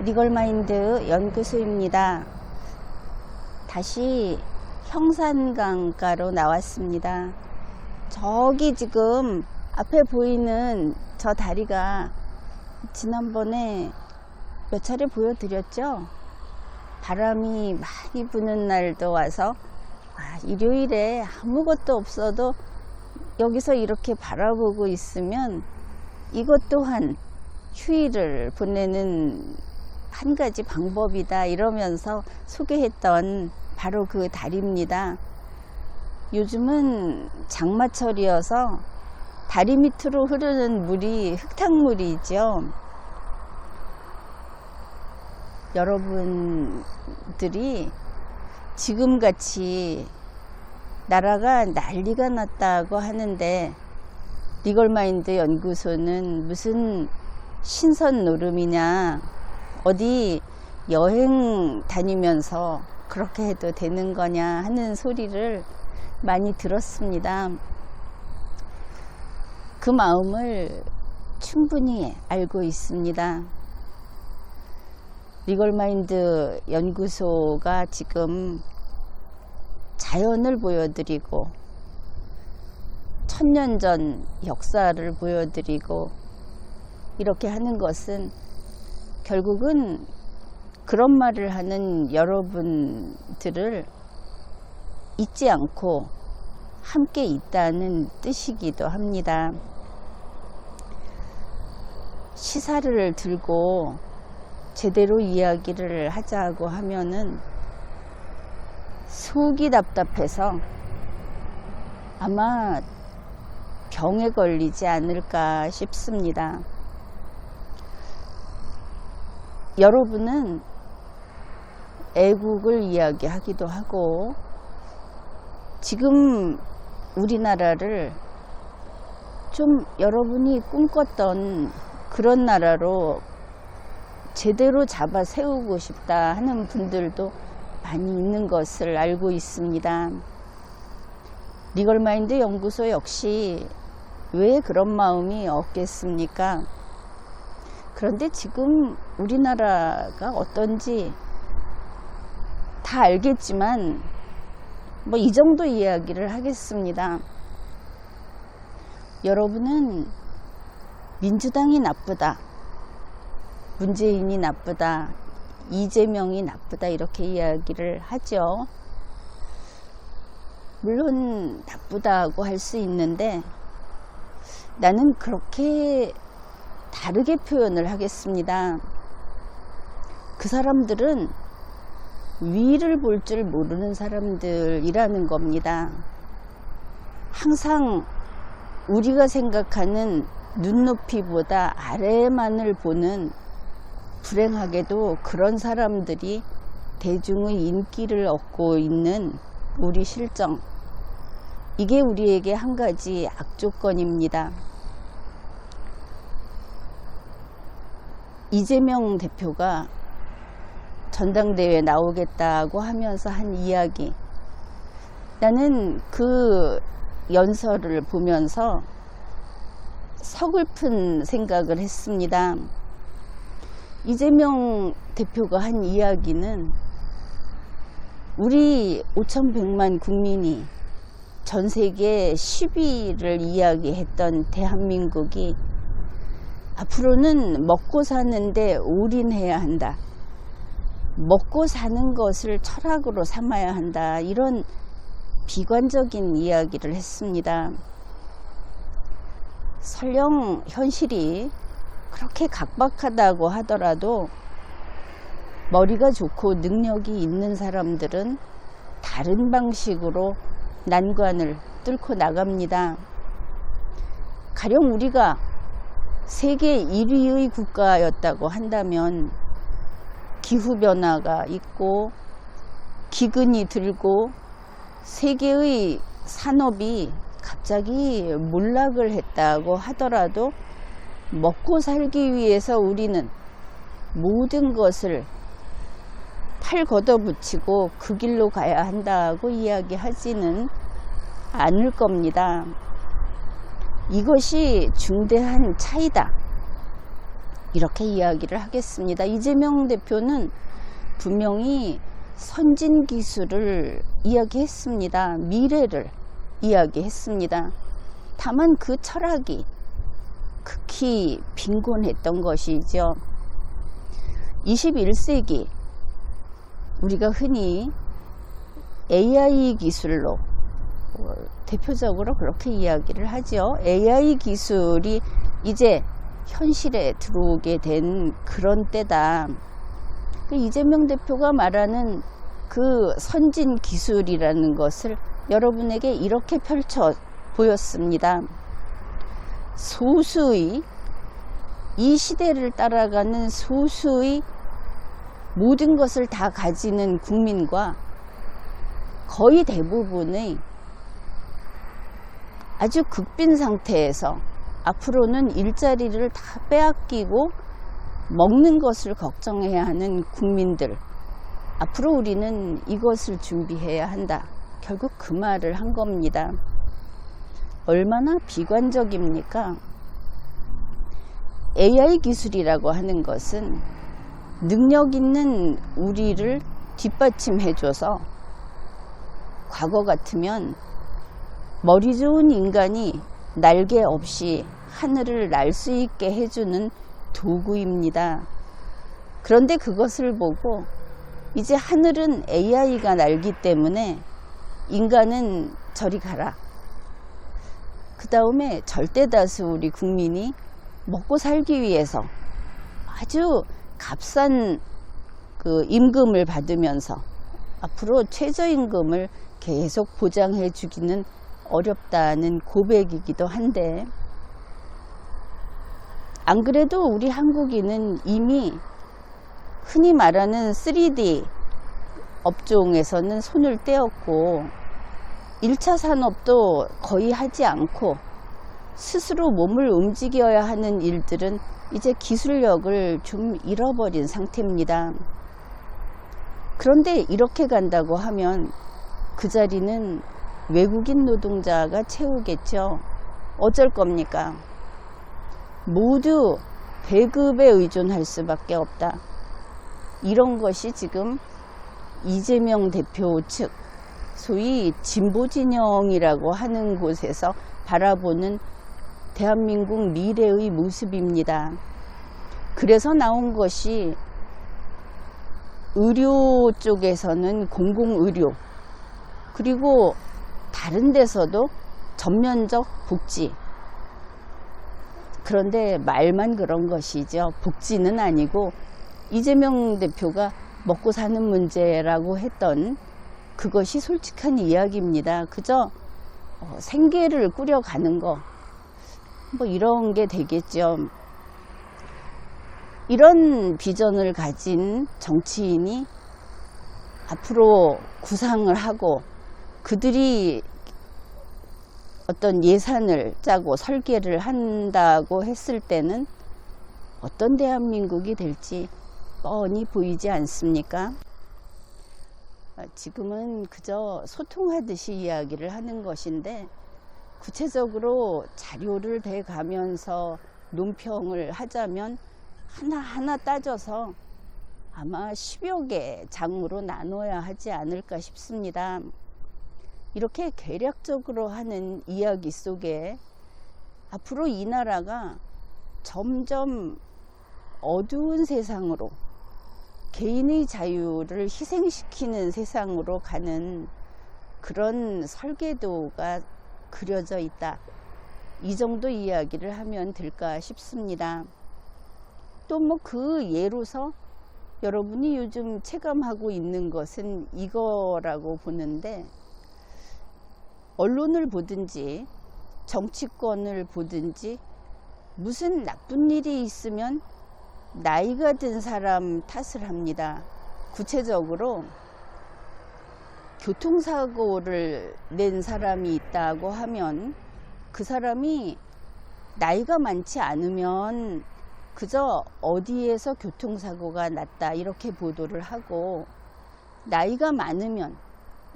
리걸마인드 연구소입니다. 다시 형산강가로 나왔습니다. 저기 지금 앞에 보이는 저 다리가 지난번에 몇 차례 보여드렸죠? 바람이 많이 부는 날도 와서 일요일에 아무것도 없어도 여기서 이렇게 바라보고 있으면 이것 또한 휴일을 보내는 한 가지 방법이다 이러면서 소개했던 바로 그 다리입니다. 요즘은 장마철이어서 다리 밑으로 흐르는 물이 흙탕물이죠. 여러분들이 지금같이 나라가 난리가 났다고 하는데 리걸마인드 연구소는 무슨 신선 노름이냐, 어디 여행 다니면서 그렇게 해도 되는 거냐 하는 소리를 많이 들었습니다. 그 마음을 충분히 알고 있습니다. 리걸마인드 연구소가 지금 자연을 보여드리고 천년 전 역사를 보여드리고 이렇게 하는 것은 결국은 그런 말을 하는 여러분들을 잊지 않고 함께 있다는 뜻이기도 합니다. 시사를 들고 제대로 이야기를 하자고 하면은 속이 답답해서 아마 병에 걸리지 않을까 싶습니다. 여러분은 애국을 이야기하기도 하고 지금 우리나라를 좀 여러분이 꿈꿨던 그런 나라로 제대로 잡아 세우고 싶다 하는 분들도 많이 있는 것을 알고 있습니다. 리걸마인드 연구소 역시 왜 그런 마음이 없겠습니까? 그런데 지금 우리나라가 어떤지 다 알겠지만 뭐 이 정도 이야기를 하겠습니다. 여러분은 민주당이 나쁘다, 문재인이 나쁘다, 이재명이 나쁘다 이렇게 이야기를 하죠. 물론 나쁘다고 할 수 있는데 나는 그렇게 다르게 표현을 하겠습니다. 그 사람들은 위를 볼 줄 모르는 사람들이라는 겁니다. 항상 우리가 생각하는 눈높이보다 아래만을 보는, 불행하게도 그런 사람들이 대중의 인기를 얻고 있는 우리 실정, 이게 우리에게 한 가지 악조건입니다. 이재명 대표가 전당대회에 나오겠다고 하면서 한 이야기, 나는 그 연설을 보면서 서글픈 생각을 했습니다. 이재명 대표가 한 이야기는 우리 5,100만 국민이 전 세계 10위를 이야기했던 대한민국이 앞으로는 먹고 사는데 올인해야 한다, 먹고 사는 것을 철학으로 삼아야 한다, 이런 비관적인 이야기를 했습니다. 설령 현실이 그렇게 각박하다고 하더라도 머리가 좋고 능력이 있는 사람들은 다른 방식으로 난관을 뚫고 나갑니다. 가령 우리가 세계 1위의 국가였다고 한다면 기후변화가 있고 기근이 들고 세계의 산업이 갑자기 몰락을 했다고 하더라도 먹고 살기 위해서 우리는 모든 것을 팔 걷어붙이고 그 길로 가야 한다고 이야기하지는 않을 겁니다. 이것이 중대한 차이다, 이렇게 이야기를 하겠습니다. 이재명 대표는 분명히 선진 기술을 이야기했습니다. 미래를 이야기했습니다. 다만 그 철학이 극히 빈곤했던 것이죠. 21세기 우리가 흔히 AI 기술로 대표적으로 그렇게 이야기를 하죠. AI 기술이 이제 현실에 들어오게 된 그런 때다. 이재명 대표가 말하는 그 선진 기술이라는 것을 여러분에게 이렇게 펼쳐 보였습니다. 소수의, 이 시대를 따라가는 소수의 모든 것을 다 가지는 국민과 거의 대부분의 아주 극빈 상태에서 앞으로는 일자리를 다 빼앗기고 먹는 것을 걱정해야 하는 국민들, 앞으로 우리는 이것을 준비해야 한다. 결국 그 말을 한 겁니다. 얼마나 비관적입니까? AI 기술이라고 하는 것은 능력 있는 우리를 뒷받침해줘서 과거 같으면 머리 좋은 인간이 날개 없이 하늘을 날 수 있게 해주는 도구입니다. 그런데 그것을 보고 이제 하늘은 AI가 날기 때문에 인간은 저리 가라. 그 다음에 절대다수 우리 국민이 먹고 살기 위해서 아주 값싼 그 임금을 받으면서 앞으로 최저임금을 계속 보장해 주기는 어렵다는 고백이기도 한데, 안 그래도 우리 한국인은 이미 흔히 말하는 3D 업종에서는 손을 떼었고 1차 산업도 거의 하지 않고 스스로 몸을 움직여야 하는 일들은 이제 기술력을 좀 잃어버린 상태입니다. 그런데 이렇게 간다고 하면 그 자리는 외국인 노동자가 채우겠죠. 어쩔 겁니까? 모두 배급에 의존할 수밖에 없다. 이런 것이 지금 이재명 대표 측, 소위 진보진영이라고 하는 곳에서 바라보는 대한민국 미래의 모습입니다. 그래서 나온 것이 의료 쪽에서는 공공의료, 그리고 다른 데서도 전면적 복지. 그런데 말만 그런 것이죠. 복지는 아니고 이재명 대표가 먹고 사는 문제라고 했던 그것이 솔직한 이야기입니다. 그저 생계를 꾸려가는 거, 뭐 이런 게 되겠죠. 이런 비전을 가진 정치인이 앞으로 구상을 하고 그들이 어떤 예산을 짜고 설계를 한다고 했을 때는 어떤 대한민국이 될지 뻔히 보이지 않습니까? 지금은 그저 소통하듯이 이야기를 하는 것인데, 구체적으로 자료를 대가면서 논평을 하자면 하나하나 따져서 아마 10여 개 장으로 나눠야 하지 않을까 싶습니다. 이렇게 계략적으로 하는 이야기 속에 앞으로 이 나라가 점점 어두운 세상으로, 개인의 자유를 희생시키는 세상으로 가는 그런 설계도가 그려져 있다. 이 정도 이야기를 하면 될까 싶습니다. 또 뭐 그 예로서 여러분이 요즘 체감하고 있는 것은 이거라고 보는데, 언론을 보든지 정치권을 보든지 무슨 나쁜 일이 있으면 나이가 든 사람 탓을 합니다. 구체적으로 교통사고를 낸 사람이 있다고 하면 그 사람이 나이가 많지 않으면 그저 어디에서 교통사고가 났다 이렇게 보도를 하고, 나이가 많으면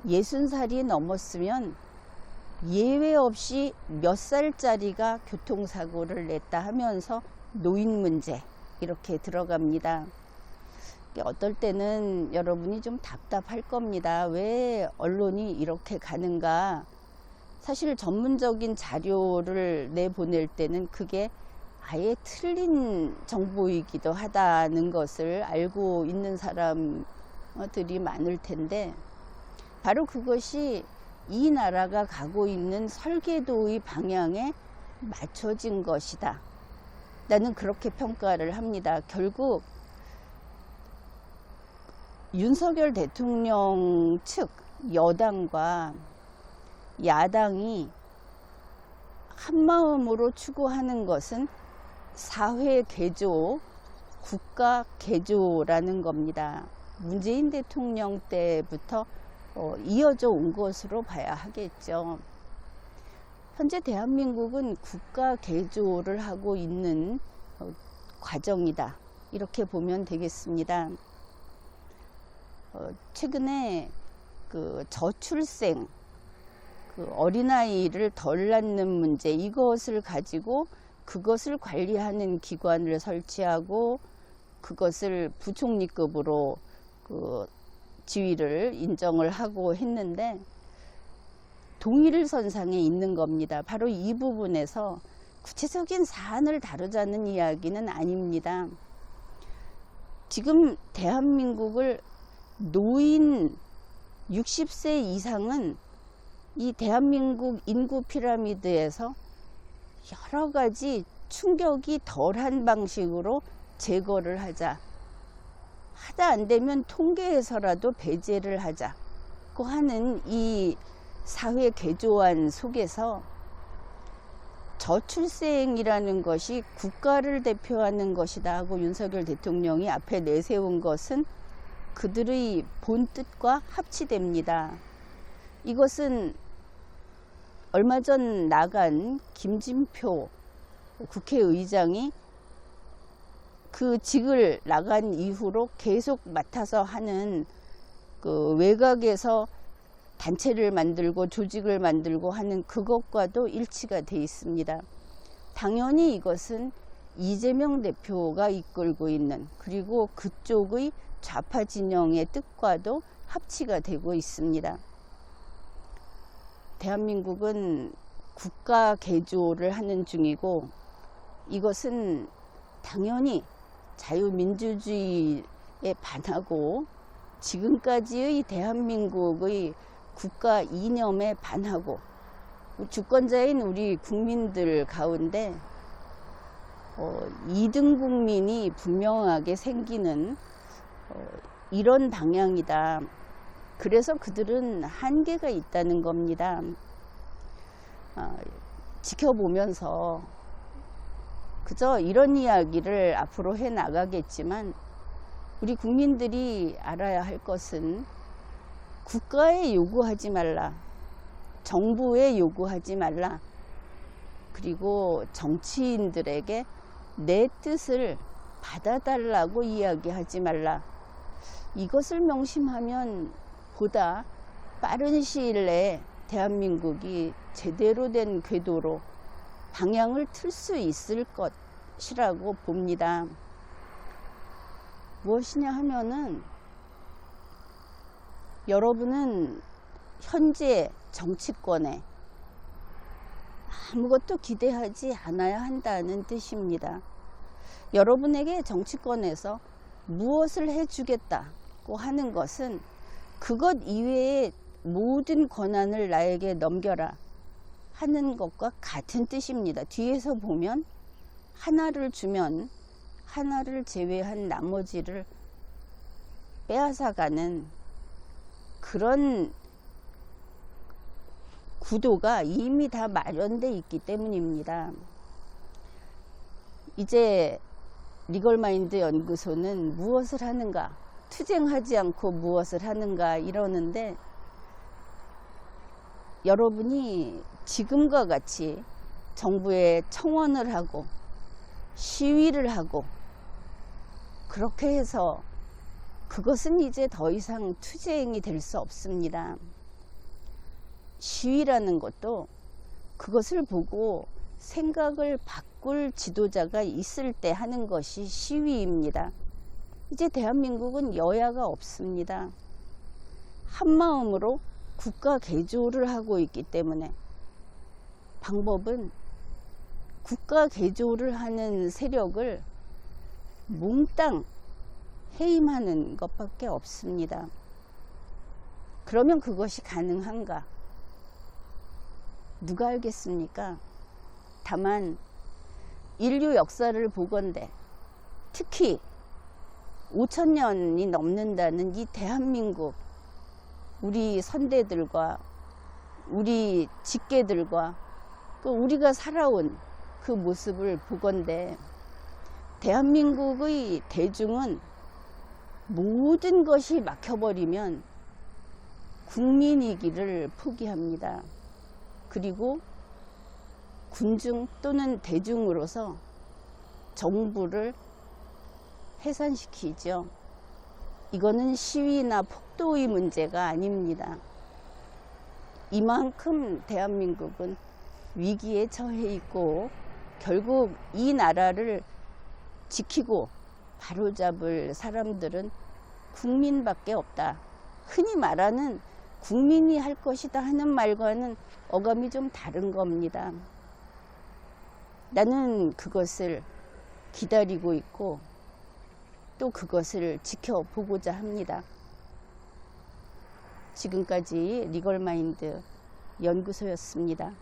60살이 넘었으면 예외 없이 몇 살짜리가 교통사고를 냈다 하면서 노인 문제, 이렇게 들어갑니다. 어떨 때는 여러분이 좀 답답할 겁니다. 왜 언론이 이렇게 가는가? 사실 전문적인 자료를 내보낼 때는 그게 아예 틀린 정보이기도 하다는 것을 알고 있는 사람들이 많을 텐데, 바로 그것이 이 나라가 가고 있는 설계도의 방향에 맞춰진 것이다. 나는 그렇게 평가를 합니다. 결국 윤석열 대통령 측 여당과 야당이 한마음으로 추구하는 것은 사회 개조, 국가 개조라는 겁니다. 문재인 대통령 때부터 이어져 온 것으로 봐야 하겠죠. 현재 대한민국은 국가 개조를 하고 있는 과정이다. 이렇게 보면 되겠습니다. 최근에 그 저출생, 그 어린아이를 덜 낳는 문제, 이것을 가지고 그것을 관리하는 기관을 설치하고 그것을 부총리급으로 그 지위를 인정을 하고 했는데, 동일선상에 있는 겁니다. 바로 이 부분에서 구체적인 사안을 다루자는 이야기는 아닙니다. 지금 대한민국을 노인 60세 이상은 이 대한민국 인구 피라미드에서 여러 가지 충격이 덜한 방식으로 제거를 하자. 하다 안 되면 통계에서라도 배제를 하자고 하는 이 사회 개조안 속에서 저출생이라는 것이 국가를 대표하는 것이다 하고 윤석열 대통령이 앞에 내세운 것은 그들의 본뜻과 합치됩니다. 이것은 얼마 전 나간 김진표 국회의장이 그 직을 나간 이후로 계속 맡아서 하는 그 외곽에서 단체를 만들고 조직을 만들고 하는 그것과도 일치가 돼 있습니다. 당연히 이것은 이재명 대표가 이끌고 있는, 그리고 그쪽의 좌파 진영의 뜻과도 합치가 되고 있습니다. 대한민국은 국가 개조를 하는 중이고, 이것은 당연히 자유민주주의에 반하고 지금까지의 대한민국의 국가 이념에 반하고 주권자인 우리 국민들 가운데 2등 국민이 분명하게 생기는 이런 방향이다. 그래서 그들은 한계가 있다는 겁니다. 지켜보면서 그저 이런 이야기를 앞으로 해 나가겠지만, 우리 국민들이 알아야 할 것은 국가에 요구하지 말라, 정부에 요구하지 말라, 그리고 정치인들에게 내 뜻을 받아달라고 이야기하지 말라. 이것을 명심하면 보다 빠른 시일 내에 대한민국이 제대로 된 궤도로 방향을 틀 수 있을 것이라고 봅니다. 무엇이냐 하면은, 여러분은 현재 정치권에 아무것도 기대하지 않아야 한다는 뜻입니다. 여러분에게 정치권에서 무엇을 해주겠다고 하는 것은 그것 이외의 모든 권한을 나에게 넘겨라 하는 것과 같은 뜻입니다. 뒤에서 보면 하나를 주면 하나를 제외한 나머지를 빼앗아가는 그런 구도가 이미 다 마련되어 있기 때문입니다. 이제 리걸마인드 연구소는 무엇을 하는가, 투쟁하지 않고 무엇을 하는가 이러는데, 여러분이 지금과 같이 정부에 청원을 하고 시위를 하고 그렇게 해서 그것은 이제 더 이상 투쟁이 될 수 없습니다. 시위라는 것도 그것을 보고 생각을 바꿀 지도자가 있을 때 하는 것이 시위입니다. 이제 대한민국은 여야가 없습니다. 한마음으로 국가 개조를 하고 있기 때문에 방법은 국가 개조를 하는 세력을 몽땅 해임하는 것밖에 없습니다. 그러면 그것이 가능한가? 누가 알겠습니까? 다만 인류 역사를 보건대 특히 5,000년이 넘는다는 이 대한민국, 우리 선대들과 우리 직계들과 우리가 살아온 그 모습을 보건대 대한민국의 대중은 모든 것이 막혀버리면 국민이기를 포기합니다. 그리고 군중 또는 대중으로서 정부를 해산시키죠. 이거는 시위나 폭도의 문제가 아닙니다. 이만큼 대한민국은 위기에 처해 있고 결국 이 나라를 지키고 바로잡을 사람들은 국민밖에 없다. 흔히 말하는 국민이 할 것이다 하는 말과는 어감이 좀 다른 겁니다. 나는 그것을 기다리고 있고 또 그것을 지켜보고자 합니다. 지금까지 리걸마인드 연구소였습니다.